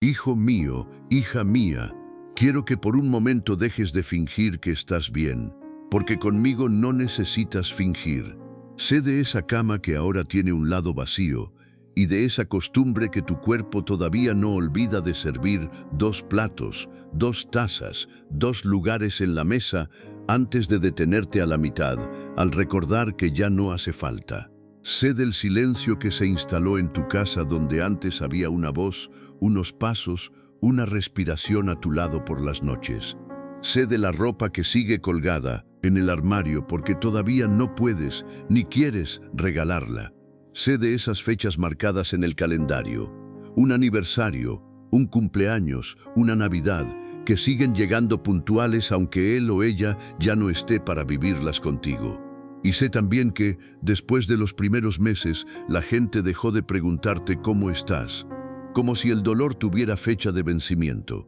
Hijo mío, hija mía, quiero que por un momento dejes de fingir que estás bien, porque conmigo no necesitas fingir. Sé de esa cama que ahora tiene un lado vacío, y de esa costumbre que tu cuerpo todavía no olvida de servir 2 platos, 2 tazas, 2 lugares en la mesa antes de detenerte a la mitad, al recordar que ya no hace falta. Sé del silencio que se instaló en tu casa donde antes había una voz, unos pasos, una respiración a tu lado por las noches. Sé de la ropa que sigue colgada en el armario porque todavía no puedes ni quieres regalarla. Sé de esas fechas marcadas en el calendario, un aniversario, un cumpleaños, una Navidad, que siguen llegando puntuales aunque él o ella ya no esté para vivirlas contigo. Y sé también que, después de los primeros meses, la gente dejó de preguntarte cómo estás, como si el dolor tuviera fecha de vencimiento.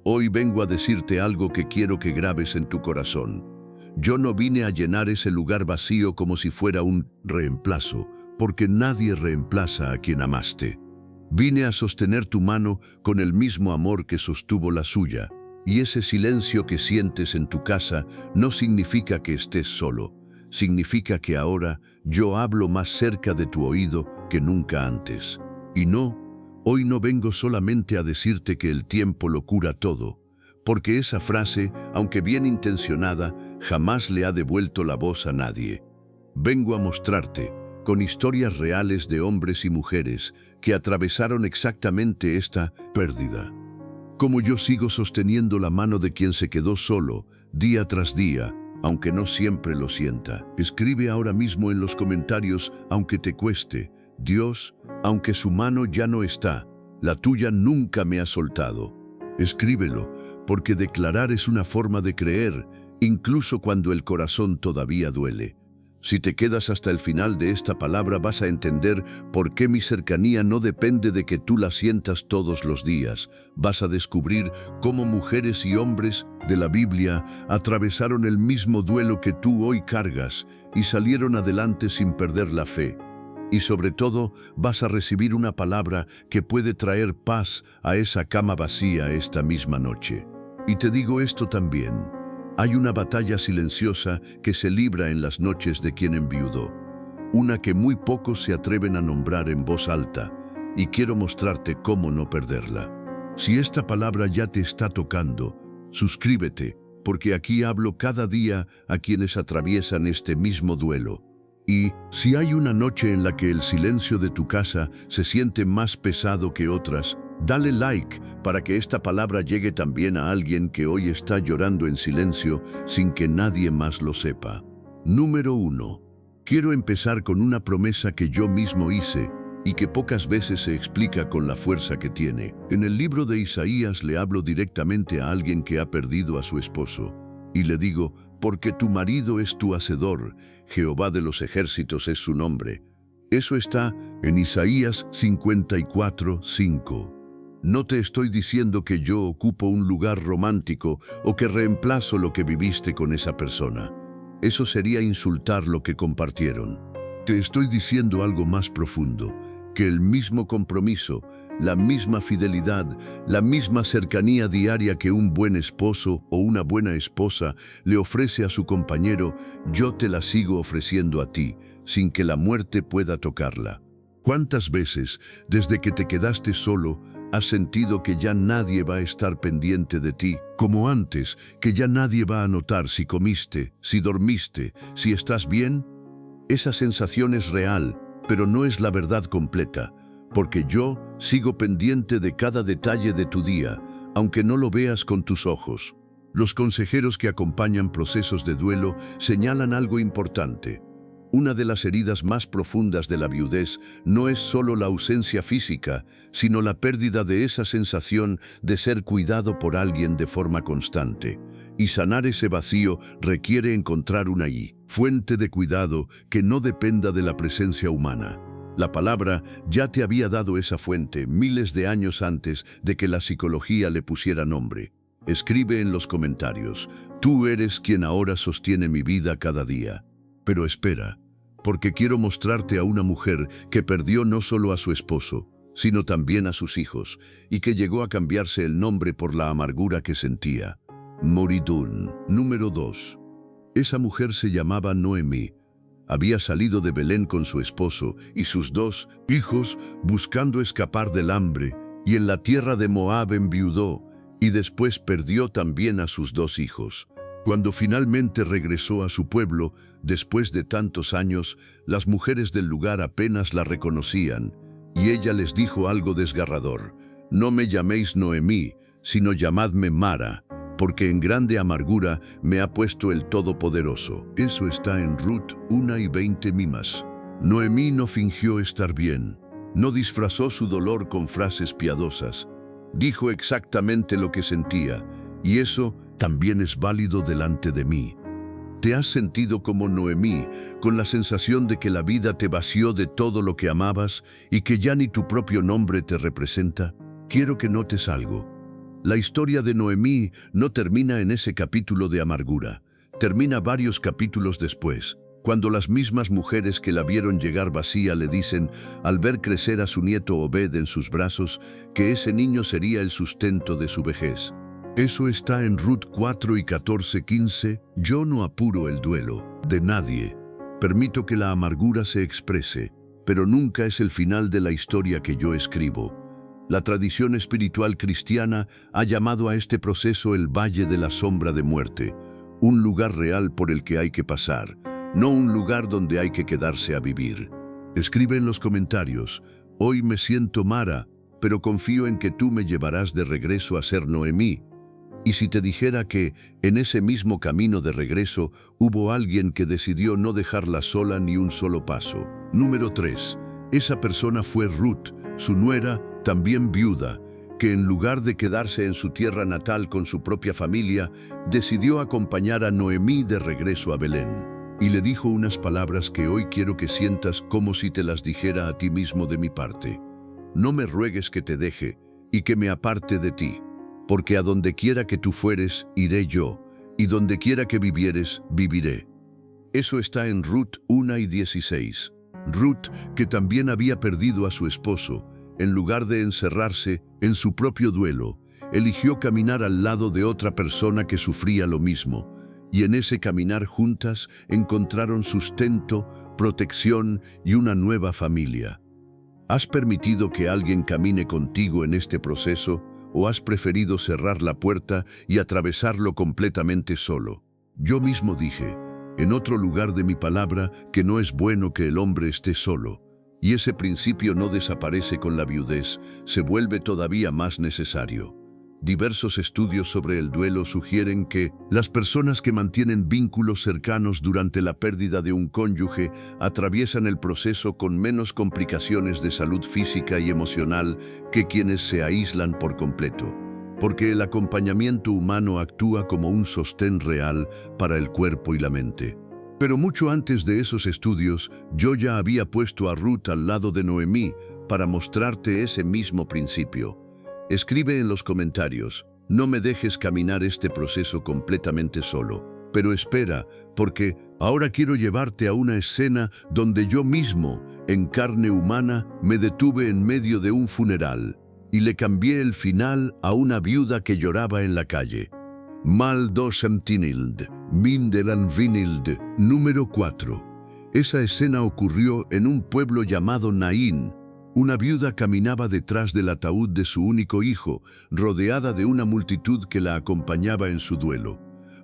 Hoy vengo a decirte algo que quiero que grabes en tu corazón. Yo no vine a llenar ese lugar vacío como si fuera un reemplazo, porque nadie reemplaza a quien amaste. Vine a sostener tu mano con el mismo amor que sostuvo la suya, y ese silencio que sientes en tu casa no significa que estés solo. Significa que ahora yo hablo más cerca de tu oído que nunca antes. Y no, hoy no vengo solamente a decirte que el tiempo lo cura todo, porque esa frase, aunque bien intencionada, jamás le ha devuelto la voz a nadie. Vengo a mostrarte, con historias reales de hombres y mujeres que atravesaron exactamente esta pérdida. Como yo sigo sosteniendo la mano de quien se quedó solo, día tras día, aunque no siempre lo sienta. Escribe ahora mismo en los comentarios, aunque te cueste: Dios, aunque su mano ya no está, la tuya nunca me ha soltado. Escríbelo, porque declarar es una forma de creer, incluso cuando el corazón todavía duele. Si te quedas hasta el final de esta palabra vas a entender por qué mi cercanía no depende de que tú la sientas todos los días. Vas a descubrir cómo mujeres y hombres de la Biblia atravesaron el mismo duelo que tú hoy cargas y salieron adelante sin perder la fe. Y sobre todo vas a recibir una palabra que puede traer paz a esa cama vacía esta misma noche. Y te digo esto también. Hay una batalla silenciosa que se libra en las noches de quien enviudó, una que muy pocos se atreven a nombrar en voz alta, y quiero mostrarte cómo no perderla. Si esta palabra ya te está tocando, suscríbete, porque aquí hablo cada día a quienes atraviesan este mismo duelo. Y si hay una noche en la que el silencio de tu casa se siente más pesado que otras, dale like para que esta palabra llegue también a alguien que hoy está llorando en silencio sin que nadie más lo sepa. Número 1. Quiero empezar con una promesa que yo mismo hice y que pocas veces se explica con la fuerza que tiene. En el libro de Isaías le hablo directamente a alguien que ha perdido a su esposo. Y le digo: porque tu marido es tu hacedor, Jehová de los ejércitos es su nombre. Eso está en Isaías 54:5. No te estoy diciendo que yo ocupo un lugar romántico o que reemplazo lo que viviste con esa persona. Eso sería insultar lo que compartieron. Te estoy diciendo algo más profundo, que el mismo compromiso, la misma fidelidad, la misma cercanía diaria que un buen esposo o una buena esposa le ofrece a su compañero, yo te la sigo ofreciendo a ti, sin que la muerte pueda tocarla. ¿Cuántas veces, desde que te quedaste solo, has sentido que ya nadie va a estar pendiente de ti, como antes, que ya nadie va a notar si comiste, si dormiste, si estás bien? Esa sensación es real, pero no es la verdad completa, porque yo sigo pendiente de cada detalle de tu día, aunque no lo veas con tus ojos. Los consejeros que acompañan procesos de duelo señalan algo importante. Una de las heridas más profundas de la viudez no es solo la ausencia física, sino la pérdida de esa sensación de ser cuidado por alguien de forma constante. Y sanar ese vacío requiere encontrar una fuente de cuidado que no dependa de la presencia humana. La palabra ya te había dado esa fuente miles de años antes de que la psicología le pusiera nombre. Escribe en los comentarios: tú eres quien ahora sostiene mi vida cada día. Pero espera, porque quiero mostrarte a una mujer que perdió no solo a su esposo, sino también a sus hijos, y que llegó a cambiarse el nombre por la amargura que sentía. Moridún. Número 2. Esa mujer se llamaba Noemí. Había salido de Belén con su esposo y sus 2 hijos buscando escapar del hambre, y en la tierra de Moab enviudó, y después perdió también a sus 2 hijos. Cuando finalmente regresó a su pueblo, después de tantos años, las mujeres del lugar apenas la reconocían, y ella les dijo algo desgarrador: «No me llaméis Noemí, sino llamadme Mara, porque en grande amargura me ha puesto el Todopoderoso». Eso está en Ruth 1:20 mimas. Noemí no fingió estar bien, no disfrazó su dolor con frases piadosas. Dijo exactamente lo que sentía, y eso también es válido delante de mí. ¿Te has sentido como Noemí, con la sensación de que la vida te vació de todo lo que amabas y que ya ni tu propio nombre te representa? Quiero que notes algo. La historia de Noemí no termina en ese capítulo de amargura. Termina varios capítulos después, cuando las mismas mujeres que la vieron llegar vacía le dicen, al ver crecer a su nieto Obed en sus brazos, que ese niño sería el sustento de su vejez. Eso está en Ruth 4:14-15. Yo no apuro el duelo de nadie. Permito que la amargura se exprese, pero nunca es el final de la historia que yo escribo. La tradición espiritual cristiana ha llamado a este proceso el Valle de la Sombra de Muerte, un lugar real por el que hay que pasar, no un lugar donde hay que quedarse a vivir. Escribe en los comentarios: «Hoy me siento Mara, pero confío en que tú me llevarás de regreso a ser Noemí». Y si te dijera que, en ese mismo camino de regreso, hubo alguien que decidió no dejarla sola ni un solo paso. Número 3. Esa persona fue Ruth, su nuera, también viuda, que en lugar de quedarse en su tierra natal con su propia familia, decidió acompañar a Noemí de regreso a Belén. Y le dijo unas palabras que hoy quiero que sientas como si te las dijera a ti mismo de mi parte. «No me ruegues que te deje y que me aparte de ti, porque a donde quiera que tú fueres, iré yo, y donde quiera que vivieres, viviré». Eso está en Ruth 1:16. Ruth, que también había perdido a su esposo, en lugar de encerrarse en su propio duelo, eligió caminar al lado de otra persona que sufría lo mismo, y en ese caminar juntas encontraron sustento, protección y una nueva familia. ¿Has permitido que alguien camine contigo en este proceso, o has preferido cerrar la puerta y atravesarlo completamente solo? Yo mismo dije, en otro lugar de mi palabra, que no es bueno que el hombre esté solo, y ese principio no desaparece con la viudez, se vuelve todavía más necesario. Diversos estudios sobre el duelo sugieren que las personas que mantienen vínculos cercanos durante la pérdida de un cónyuge atraviesan el proceso con menos complicaciones de salud física y emocional que quienes se aíslan por completo, porque el acompañamiento humano actúa como un sostén real para el cuerpo y la mente. Pero mucho antes de esos estudios, yo ya había puesto a Ruth al lado de Noemí para mostrarte ese mismo principio. Escribe en los comentarios: «No me dejes caminar este proceso completamente solo». Pero espera, porque ahora quiero llevarte a una escena donde yo mismo, en carne humana, me detuve en medio de un funeral y le cambié el final a una viuda que lloraba en la calle. Mal dosemtinild, mindelan vinild. Número 4. Esa escena ocurrió en un pueblo llamado Naín. Una viuda caminaba detrás del ataúd de su único hijo, rodeada de una multitud que la acompañaba en su duelo,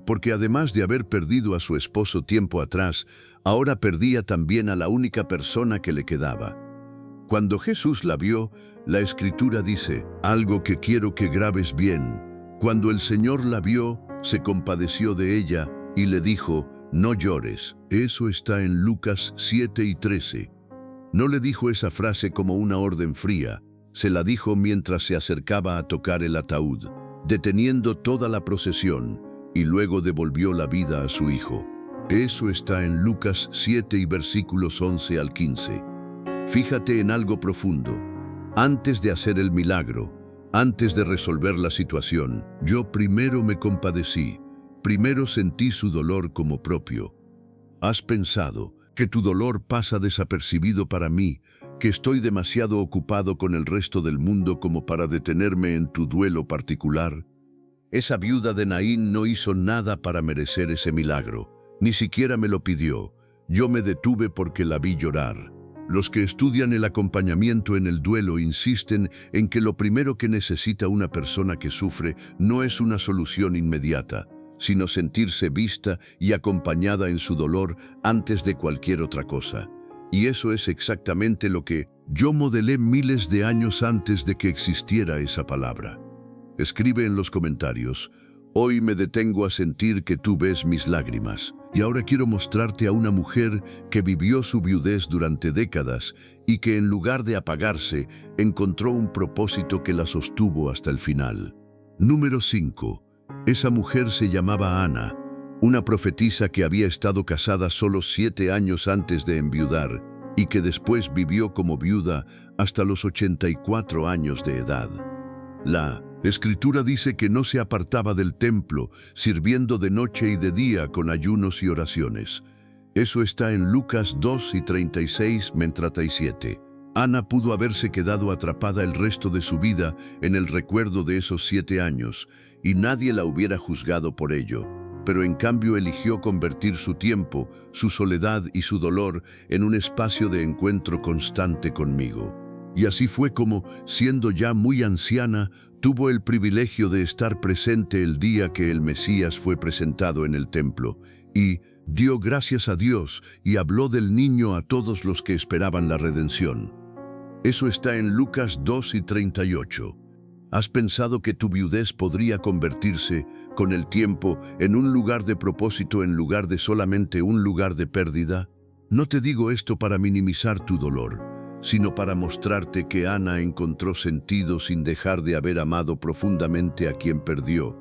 porque además de haber perdido a su esposo tiempo atrás, ahora perdía también a la única persona que le quedaba. Cuando Jesús la vio, la Escritura dice, algo que quiero que grabes bien: cuando el Señor la vio, se compadeció de ella y le dijo, «No llores». Eso está en Lucas 7:13. No le dijo esa frase como una orden fría, se la dijo mientras se acercaba a tocar el ataúd, deteniendo toda la procesión, y luego devolvió la vida a su hijo. Eso está en Lucas 7 y versículos 11 al 15. Fíjate en algo profundo. Antes de hacer el milagro, antes de resolver la situación, yo primero me compadecí, primero sentí su dolor como propio. ¿Has pensado que tu dolor pasa desapercibido para mí, que estoy demasiado ocupado con el resto del mundo como para detenerme en tu duelo particular? Esa viuda de Naín no hizo nada para merecer ese milagro, ni siquiera me lo pidió. Yo me detuve porque la vi llorar. Los que estudian el acompañamiento en el duelo insisten en que lo primero que necesita una persona que sufre no es una solución inmediata, sino sentirse vista y acompañada en su dolor antes de cualquier otra cosa. Y eso es exactamente lo que yo modelé miles de años antes de que existiera esa palabra. Escribe en los comentarios: hoy me detengo a sentir que tú ves mis lágrimas. Y ahora quiero mostrarte a una mujer que vivió su viudez durante décadas y que en lugar de apagarse, encontró un propósito que la sostuvo hasta el final. Número 5. Esa mujer se llamaba Ana, una profetisa que había estado casada solo 7 años antes de enviudar y que después vivió como viuda hasta los 84 años de edad. La Escritura dice que no se apartaba del templo, sirviendo de noche y de día con ayunos y oraciones. Eso está en Lucas 2:36-37. Ana pudo haberse quedado atrapada el resto de su vida en el recuerdo de esos 7 años, y nadie la hubiera juzgado por ello, pero en cambio eligió convertir su tiempo, su soledad y su dolor en un espacio de encuentro constante conmigo. Y así fue como, siendo ya muy anciana, tuvo el privilegio de estar presente el día que el Mesías fue presentado en el templo, y dio gracias a Dios y habló del niño a todos los que esperaban la redención. Eso está en Lucas 2:38. ¿Has pensado que tu viudez podría convertirse, con el tiempo, en un lugar de propósito en lugar de solamente un lugar de pérdida? No te digo esto para minimizar tu dolor, sino para mostrarte que Ana encontró sentido sin dejar de haber amado profundamente a quien perdió.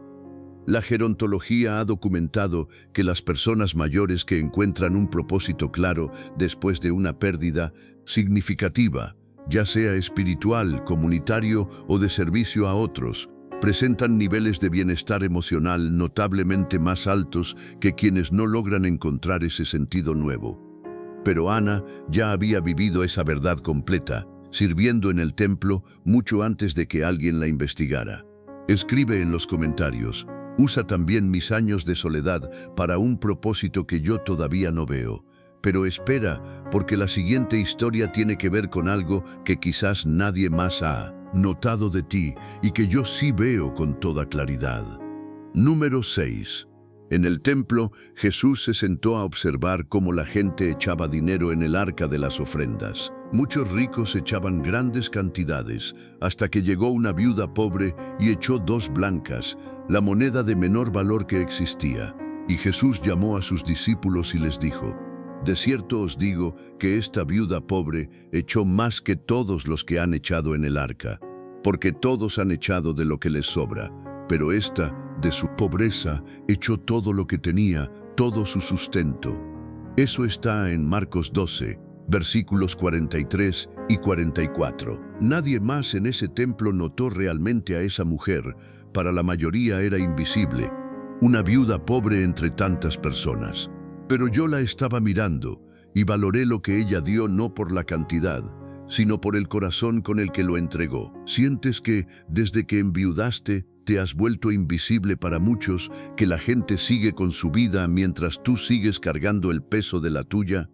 La gerontología ha documentado que las personas mayores que encuentran un propósito claro después de una pérdida significativa, ya sea espiritual, comunitario o de servicio a otros, presentan niveles de bienestar emocional notablemente más altos que quienes no logran encontrar ese sentido nuevo. Pero Ana ya había vivido esa verdad completa, sirviendo en el templo mucho antes de que alguien la investigara. Escribe en los comentarios: usa también mis años de soledad para un propósito que yo todavía no veo. Pero espera, porque la siguiente historia tiene que ver con algo que quizás nadie más ha notado de ti y que yo sí veo con toda claridad. Número 6. En el templo, Jesús se sentó a observar cómo la gente echaba dinero en el arca de las ofrendas. Muchos ricos echaban grandes cantidades, hasta que llegó una viuda pobre y echó 2 blancas, la moneda de menor valor que existía. Y Jesús llamó a sus discípulos y les dijo: de cierto os digo que esta viuda pobre echó más que todos los que han echado en el arca, porque todos han echado de lo que les sobra, pero esta, de su pobreza, echó todo lo que tenía, todo su sustento. Eso está en Marcos 12, versículos 43 y 44. Nadie más en ese templo notó realmente a esa mujer. Para la mayoría era invisible, una viuda pobre entre tantas personas. Pero yo la estaba mirando y valoré lo que ella dio no por la cantidad, sino por el corazón con el que lo entregó. ¿Sientes que, desde que enviudaste, te has vuelto invisible para muchos, que la gente sigue con su vida mientras tú sigues cargando el peso de la tuya?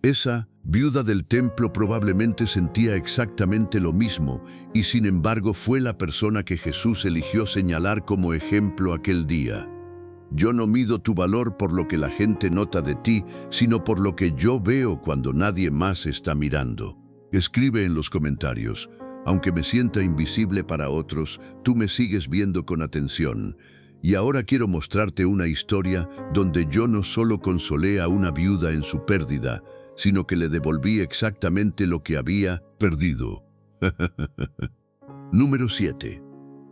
Esa viuda del templo probablemente sentía exactamente lo mismo, y sin embargo fue la persona que Jesús eligió señalar como ejemplo aquel día. Yo no mido tu valor por lo que la gente nota de ti, sino por lo que yo veo cuando nadie más está mirando. Escribe en los comentarios: aunque me sienta invisible para otros, tú me sigues viendo con atención. Y ahora quiero mostrarte una historia donde yo no solo consolé a una viuda en su pérdida, sino que le devolví exactamente lo que había perdido. Número 7.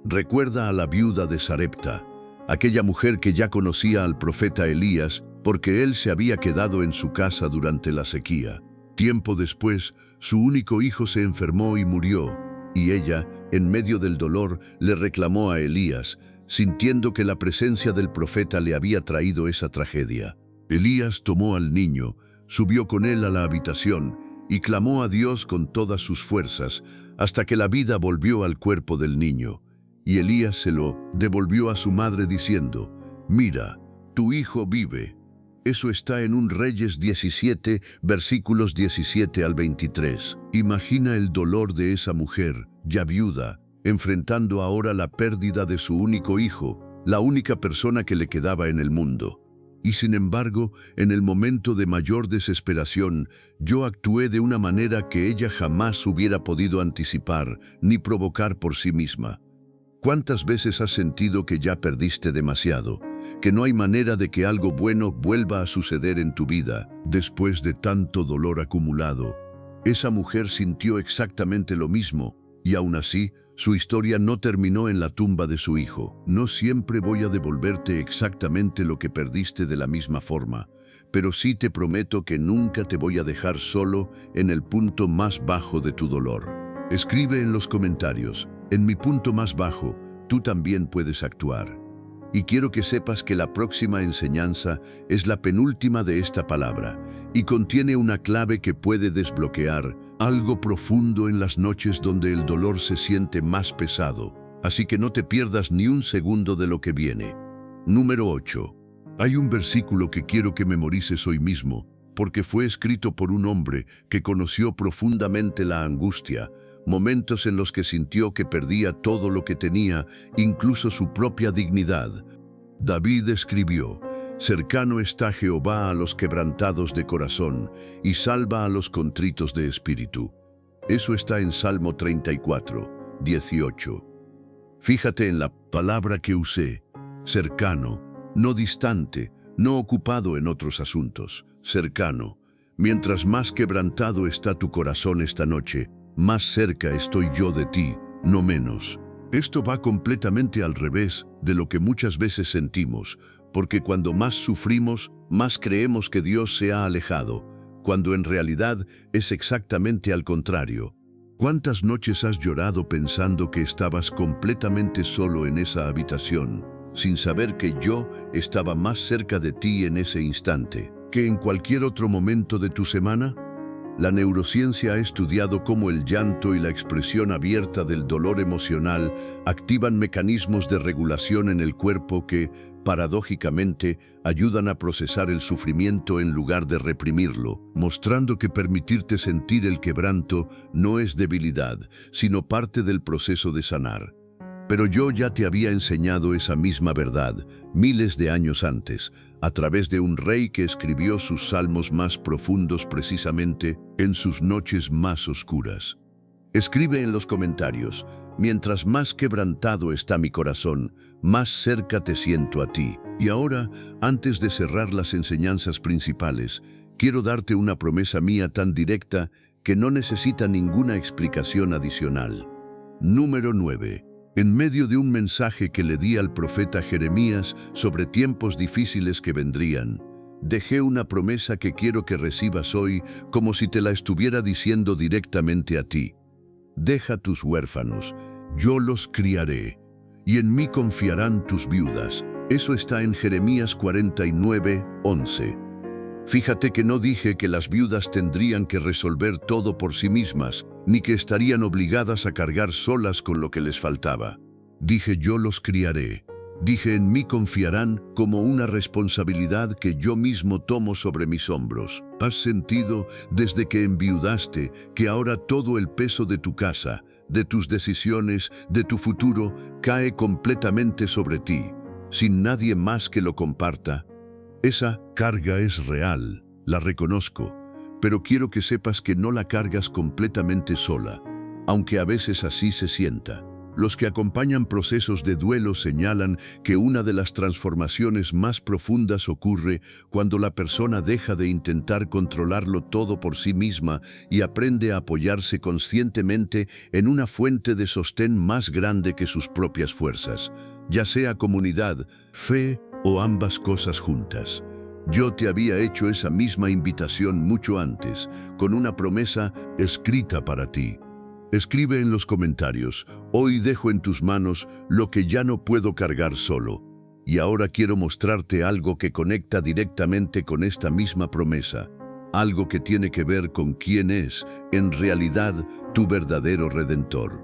Recuerda a la viuda de Sarepta, aquella mujer que ya conocía al profeta Elías porque él se había quedado en su casa durante la sequía. Tiempo después, su único hijo se enfermó y murió, y ella, en medio del dolor, le reclamó a Elías, sintiendo que la presencia del profeta le había traído esa tragedia. Elías tomó al niño, subió con él a la habitación y clamó a Dios con todas sus fuerzas hasta que la vida volvió al cuerpo del niño. Y Elías se lo devolvió a su madre diciendo: «Mira, tu hijo vive». Eso está en 1 Reyes 17, versículos 17 al 23. Imagina el dolor de esa mujer, ya viuda, enfrentando ahora la pérdida de su único hijo, la única persona que le quedaba en el mundo. Y sin embargo, en el momento de mayor desesperación, yo actué de una manera que ella jamás hubiera podido anticipar ni provocar por sí misma. ¿Cuántas veces has sentido que ya perdiste demasiado, que no hay manera de que algo bueno vuelva a suceder en tu vida después de tanto dolor acumulado? Esa mujer sintió exactamente lo mismo, y aún así, su historia no terminó en la tumba de su hijo. No siempre voy a devolverte exactamente lo que perdiste de la misma forma, pero sí te prometo que nunca te voy a dejar solo en el punto más bajo de tu dolor. Escribe en los comentarios: en mi punto más bajo, tú también puedes actuar. Y quiero que sepas que la próxima enseñanza es la penúltima de esta palabra y contiene una clave que puede desbloquear algo profundo en las noches donde el dolor se siente más pesado. Así que no te pierdas ni un segundo de lo que viene. Número 8. Hay un versículo que quiero que memorices hoy mismo, porque fue escrito por un hombre que conoció profundamente la angustia, momentos en los que sintió que perdía todo lo que tenía, incluso su propia dignidad. David escribió: «Cercano está Jehová a los quebrantados de corazón, y salva a los contritos de espíritu». Eso está en Salmo 34, 18. Fíjate en la palabra que usé: cercano, no distante, no ocupado en otros asuntos, cercano. Mientras más quebrantado está tu corazón esta noche, más cerca estoy yo de ti, no menos. Esto va completamente al revés de lo que muchas veces sentimos, porque cuando más sufrimos, más creemos que Dios se ha alejado, cuando en realidad es exactamente al contrario. ¿Cuántas noches has llorado pensando que estabas completamente solo en esa habitación, sin saber que yo estaba más cerca de ti en ese instante que en cualquier otro momento de tu semana? La neurociencia ha estudiado cómo el llanto y la expresión abierta del dolor emocional activan mecanismos de regulación en el cuerpo que, paradójicamente, ayudan a procesar el sufrimiento en lugar de reprimirlo, mostrando que permitirte sentir el quebranto no es debilidad, sino parte del proceso de sanar. Pero yo ya te había enseñado esa misma verdad miles de años antes, a través de un rey que escribió sus salmos más profundos precisamente en sus noches más oscuras. Escribe en los comentarios: mientras más quebrantado está mi corazón, más cerca te siento a ti. Y ahora, antes de cerrar las enseñanzas principales, quiero darte una promesa mía tan directa que no necesita ninguna explicación adicional. Número 9. En medio de un mensaje que le di al profeta Jeremías sobre tiempos difíciles que vendrían, dejé una promesa que quiero que recibas hoy como si te la estuviera diciendo directamente a ti. Deja tus huérfanos, yo los criaré, y en mí confiarán tus viudas. Eso está en Jeremías 49, 11. Fíjate que no dije que las viudas tendrían que resolver todo por sí mismas, ni que estarían obligadas a cargar solas con lo que les faltaba. Dije: yo los criaré. Dije: en mí confiarán, como una responsabilidad que yo mismo tomo sobre mis hombros. ¿Has sentido, desde que enviudaste, que ahora todo el peso de tu casa, de tus decisiones, de tu futuro, cae completamente sobre ti, sin nadie más que lo comparta? Esa carga es real, la reconozco, pero quiero que sepas que no la cargas completamente sola, aunque a veces así se sienta. Los que acompañan procesos de duelo señalan que una de las transformaciones más profundas ocurre cuando la persona deja de intentar controlarlo todo por sí misma y aprende a apoyarse conscientemente en una fuente de sostén más grande que sus propias fuerzas, ya sea comunidad, fe o ambas cosas juntas. Yo te había hecho esa misma invitación mucho antes, con una promesa escrita para ti. Escribe en los comentarios: hoy dejo en tus manos lo que ya no puedo cargar solo. Y ahora quiero mostrarte algo que conecta directamente con esta misma promesa. algo que tiene que ver con quién es, en realidad, tu verdadero Redentor.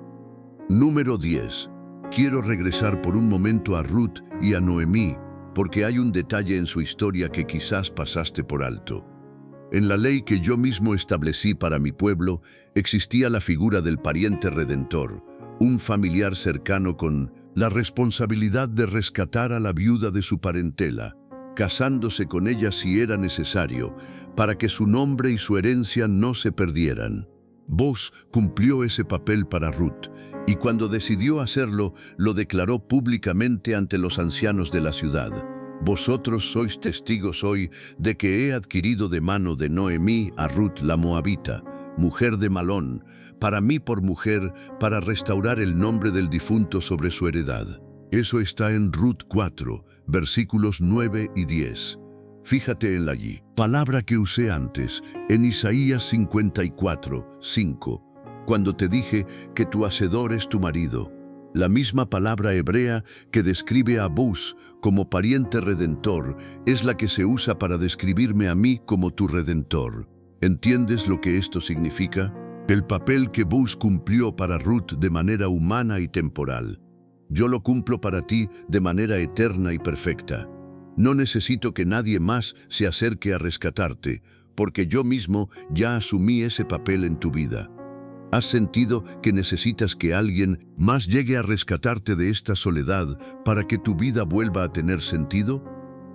Número 10. Quiero regresar por un momento a Ruth y a Noemí, porque hay un detalle en su historia que quizás pasaste por alto. En la ley que yo mismo establecí para mi pueblo, existía la figura del pariente redentor, un familiar cercano con la responsabilidad de rescatar a la viuda de su parentela, casándose con ella si era necesario, para que su nombre y su herencia no se perdieran. Boaz cumplió ese papel para Ruth, y cuando decidió hacerlo, lo declaró públicamente ante los ancianos de la ciudad. Vosotros sois testigos hoy de que he adquirido de mano de Noemí a Ruth la Moabita, mujer de Malón, para mí por mujer, para restaurar el nombre del difunto sobre su heredad. Eso está en Ruth 4, versículos 9 y 10. Fíjate en la allí, palabra que usé antes, en Isaías 54, 5, cuando te dije que tu hacedor es tu marido. La misma palabra hebrea que describe a Boaz como pariente redentor es la que se usa para describirme a mí como tu redentor. ¿Entiendes lo que esto significa? El papel que Boaz cumplió para Ruth de manera humana y temporal. Yo lo cumplo para ti de manera eterna y perfecta. No necesito que nadie más se acerque a rescatarte, porque yo mismo ya asumí ese papel en tu vida. ¿Has sentido que necesitas que alguien más llegue a rescatarte de esta soledad para que tu vida vuelva a tener sentido?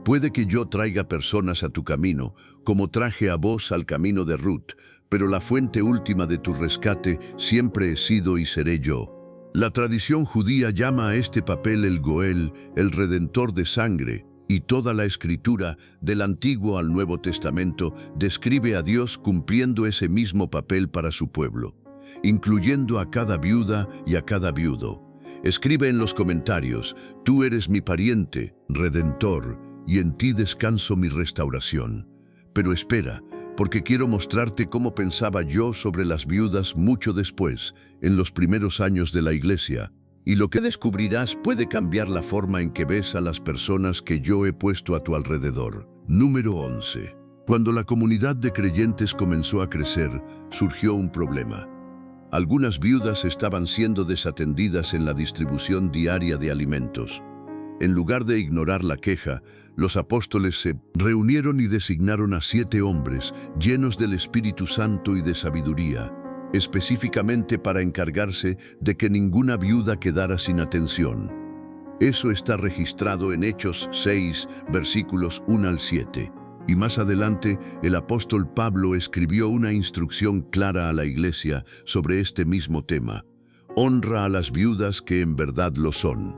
Puede que yo traiga personas a tu camino, como traje a vos al camino de Ruth, pero la fuente última de tu rescate siempre he sido y seré yo. La tradición judía llama a este papel el Goel, el Redentor de sangre, y toda la escritura, del Antiguo al Nuevo Testamento, describe a Dios cumpliendo ese mismo papel para su pueblo, incluyendo a cada viuda y a cada viudo. Escribe en los comentarios: tú eres mi pariente, redentor, y en ti descanso mi restauración. Pero espera, porque quiero mostrarte cómo pensaba yo sobre las viudas mucho después, en los primeros años de la iglesia, y lo que descubrirás puede cambiar la forma en que ves a las personas que yo he puesto a tu alrededor. Número 11. Cuando la comunidad de creyentes comenzó a crecer, surgió un problema. Algunas viudas estaban siendo desatendidas en la distribución diaria de alimentos. En lugar de ignorar la queja, los apóstoles se reunieron y designaron a 7 hombres llenos del Espíritu Santo y de sabiduría, específicamente para encargarse de que ninguna viuda quedara sin atención. Eso está registrado en Hechos 6, versículos 1 al 7. Y más adelante, el apóstol Pablo escribió una instrucción clara a la iglesia sobre este mismo tema: honra a las viudas que en verdad lo son.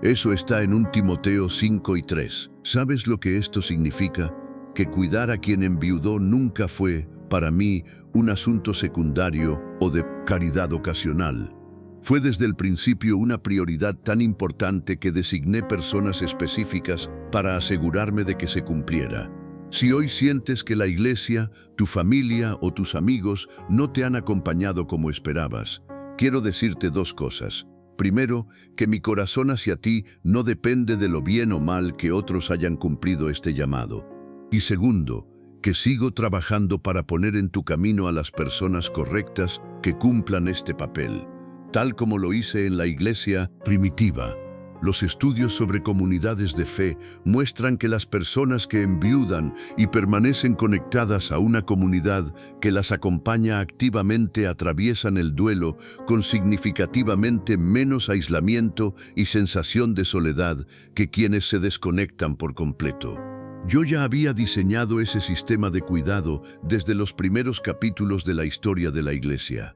Eso está en 1 Timoteo 5 y 3. ¿Sabes lo que esto significa? Que cuidar a quien enviudó nunca fue, para mí, un asunto secundario o de caridad ocasional. Fue desde el principio una prioridad tan importante que designé personas específicas para asegurarme de que se cumpliera. Si hoy sientes que la iglesia, tu familia o tus amigos no te han acompañado como esperabas, quiero decirte 2 cosas. Primero, que mi corazón hacia ti no depende de lo bien o mal que otros hayan cumplido este llamado. Y segundo, que sigo trabajando para poner en tu camino a las personas correctas que cumplan este papel, tal como lo hice en la iglesia primitiva. Los estudios sobre comunidades de fe muestran que las personas que enviudan y permanecen conectadas a una comunidad que las acompaña activamente atraviesan el duelo con significativamente menos aislamiento y sensación de soledad que quienes se desconectan por completo. Yo ya había diseñado ese sistema de cuidado desde los primeros capítulos de la historia de la iglesia.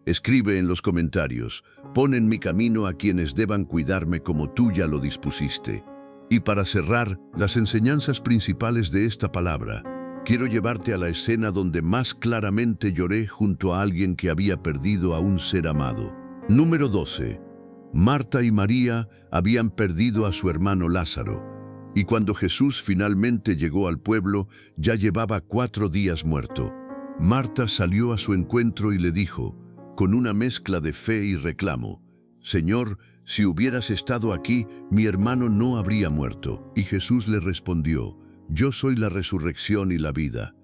Escribe en los comentarios: pon en mi camino a quienes deban cuidarme como tú ya lo dispusiste. Y para cerrar, las enseñanzas principales de esta palabra, quiero llevarte a la escena donde más claramente lloré junto a alguien que había perdido a un ser amado. Número 12. Marta y María habían perdido a su hermano Lázaro, y cuando Jesús finalmente llegó al pueblo, ya llevaba 4 días muerto. Marta salió a su encuentro y le dijo, con una mezcla de fe y reclamo: Señor, si hubieras estado aquí, mi hermano no habría muerto. Y Jesús le respondió: yo soy la resurrección y la vida.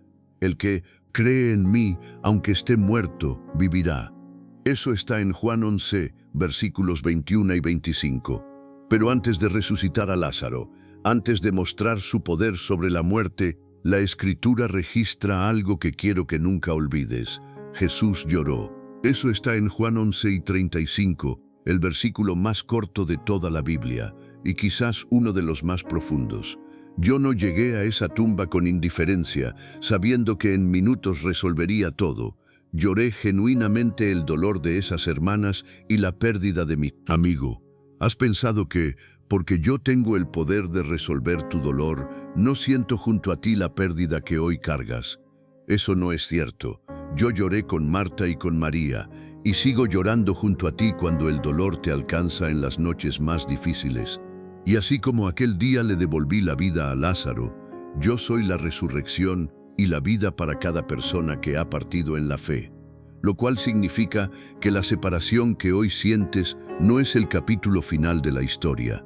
El que cree en mí, aunque esté muerto, vivirá. Eso está en Juan 11, versículos 21 y 25. Pero antes de resucitar a Lázaro, antes de mostrar su poder sobre la muerte, la Escritura registra algo que quiero que nunca olvides. Jesús lloró. Eso está en Juan 11 y 35, el versículo más corto de toda la Biblia, y quizás uno de los más profundos. Yo no llegué a esa tumba con indiferencia, sabiendo que en minutos resolvería todo. Lloré genuinamente el dolor de esas hermanas y la pérdida de mi amigo. ¿Has pensado que, porque yo tengo el poder de resolver tu dolor, no siento junto a ti la pérdida que hoy cargas? Eso no es cierto. Yo lloré con Marta y con María, y sigo llorando junto a ti cuando el dolor te alcanza en las noches más difíciles. Y así como aquel día le devolví la vida a Lázaro, yo soy la resurrección y la vida para cada persona que ha partido en la fe. Lo cual significa que la separación que hoy sientes no es el capítulo final de la historia.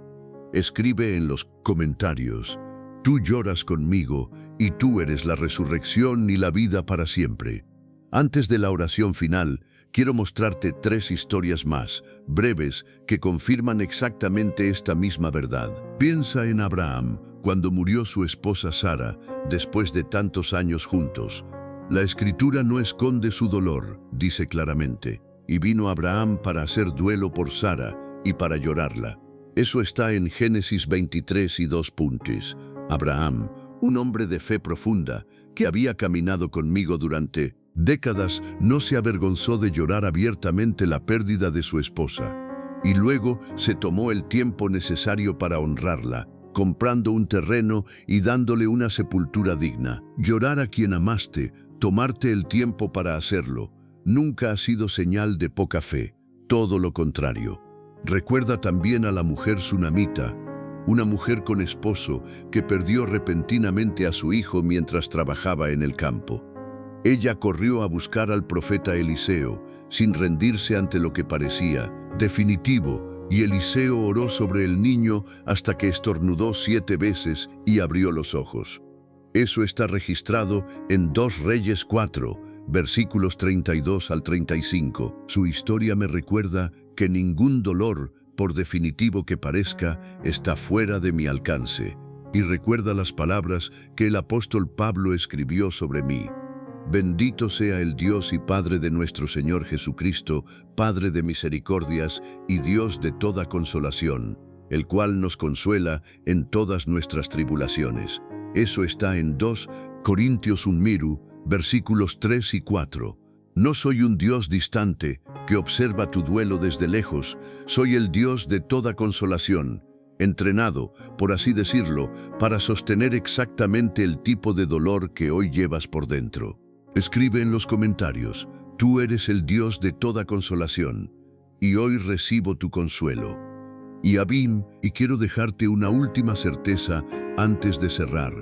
Escribe en los comentarios: tú lloras conmigo y tú eres la resurrección y la vida para siempre. Antes de la oración final, quiero mostrarte 3 historias más, breves, que confirman exactamente esta misma verdad. Piensa en Abraham, cuando murió su esposa Sara, después de tantos años juntos. La Escritura no esconde su dolor, dice claramente, y vino Abraham para hacer duelo por Sara y para llorarla. Eso está en Génesis 23 y 2 puntos. Abraham, un hombre de fe profunda, que había caminado conmigo durante décadas, no se avergonzó de llorar abiertamente la pérdida de su esposa, y luego se tomó el tiempo necesario para honrarla, comprando un terreno y dándole una sepultura digna. Llorar a quien amaste, tomarte el tiempo para hacerlo, nunca ha sido señal de poca fe, todo lo contrario. Recuerda también a la mujer sunamita, una mujer con esposo que perdió repentinamente a su hijo mientras trabajaba en el campo. Ella corrió a buscar al profeta Eliseo, sin rendirse ante lo que parecía definitivo, y Eliseo oró sobre el niño hasta que estornudó 7 veces y abrió los ojos. Eso está registrado en 2 Reyes 4, versículos 32 al 35. Su historia me recuerda que ningún dolor, por definitivo que parezca, está fuera de mi alcance. Y recuerda las palabras que el apóstol Pablo escribió sobre mí. Bendito sea el Dios y Padre de nuestro Señor Jesucristo, Padre de misericordias y Dios de toda consolación, el cual nos consuela en todas nuestras tribulaciones. Eso está en 2 Corintios 1, versículos 3 y 4. No soy un Dios distante que observa tu duelo desde lejos, soy el Dios de toda consolación, entrenado, por así decirlo, para sostener exactamente el tipo de dolor que hoy llevas por dentro. Escribe en los comentarios: tú eres el Dios de toda consolación, y hoy recibo tu consuelo. Y Abim, y quiero dejarte una última certeza antes de cerrar,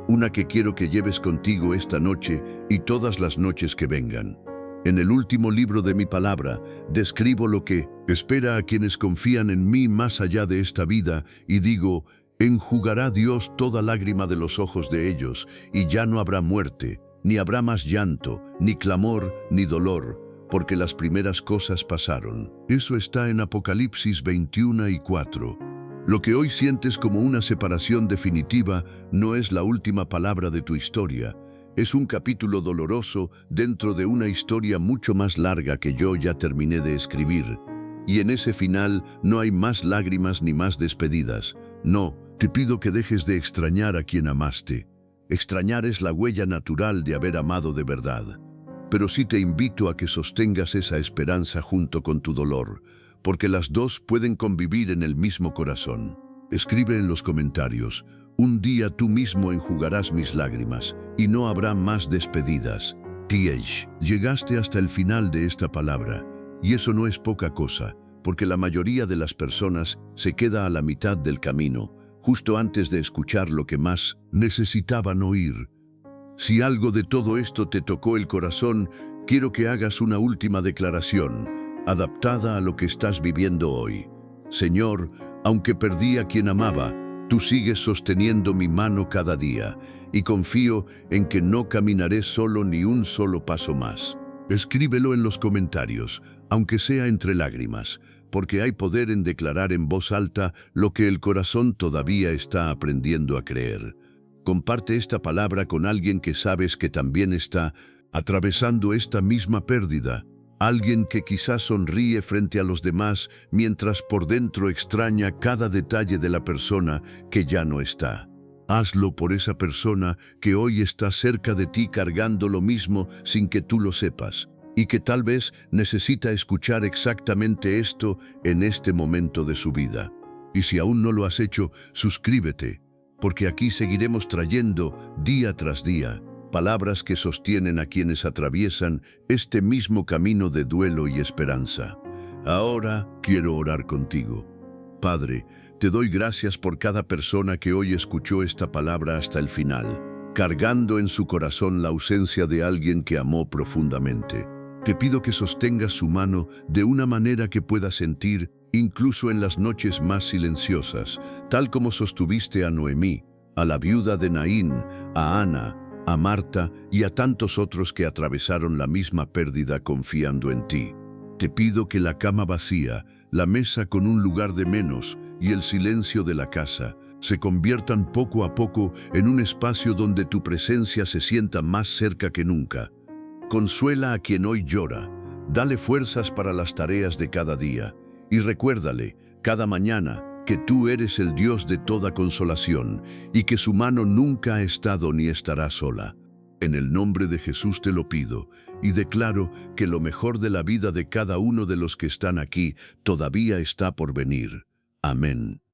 una que quiero que lleves contigo esta noche y todas las noches que vengan. En el último libro de mi palabra, describo lo que espera a quienes confían en mí más allá de esta vida, y digo: enjugará Dios toda lágrima de los ojos de ellos, y ya no habrá muerte, ni habrá más llanto, ni clamor, ni dolor, porque las primeras cosas pasaron. Eso está en Apocalipsis 21 y 4. Lo que hoy sientes como una separación definitiva no es la última palabra de tu historia. Es un capítulo doloroso dentro de una historia mucho más larga que yo ya terminé de escribir. Y en ese final no hay más lágrimas ni más despedidas. No, te pido que dejes de extrañar a quien amaste. Extrañar es la huella natural de haber amado de verdad. Pero sí te invito a que sostengas esa esperanza junto con tu dolor, porque las dos pueden convivir en el mismo corazón. Escribe en los comentarios: un día tú mismo enjugarás mis lágrimas, y no habrá más despedidas. TH, llegaste hasta el final de esta palabra, y eso no es poca cosa, porque la mayoría de las personas se queda a la mitad del camino, justo antes de escuchar lo que más necesitaban oír. Si algo de todo esto te tocó el corazón, quiero que hagas una última declaración, adaptada a lo que estás viviendo hoy. Señor, aunque perdí a quien amaba, tú sigues sosteniendo mi mano cada día, y confío en que no caminaré solo ni un solo paso más. Escríbelo en los comentarios, aunque sea entre lágrimas, porque hay poder en declarar en voz alta lo que el corazón todavía está aprendiendo a creer. Comparte esta palabra con alguien que sabes que también está atravesando esta misma pérdida. Alguien que quizás sonríe frente a los demás mientras por dentro extraña cada detalle de la persona que ya no está. Hazlo por esa persona que hoy está cerca de ti cargando lo mismo sin que tú lo sepas, y que tal vez necesita escuchar exactamente esto en este momento de su vida. Y si aún no lo has hecho, suscríbete, porque aquí seguiremos trayendo día tras día palabras que sostienen a quienes atraviesan este mismo camino de duelo y esperanza. Ahora quiero orar contigo. Padre, te doy gracias por cada persona que hoy escuchó esta palabra hasta el final, cargando en su corazón la ausencia de alguien que amó profundamente. Te pido que sostengas su mano de una manera que pueda sentir, incluso en las noches más silenciosas, tal como sostuviste a Noemí, a la viuda de Naín, a Ana, a Marta y a tantos otros que atravesaron la misma pérdida confiando en ti. Te pido que la cama vacía, la mesa con un lugar de menos y el silencio de la casa se conviertan poco a poco en un espacio donde tu presencia se sienta más cerca que nunca. Consuela a quien hoy llora, dale fuerzas para las tareas de cada día y recuérdale cada mañana que tú eres el Dios de toda consolación y que su mano nunca ha estado ni estará sola. En el nombre de Jesús te lo pido y declaro que lo mejor de la vida de cada uno de los que están aquí todavía está por venir. Amén.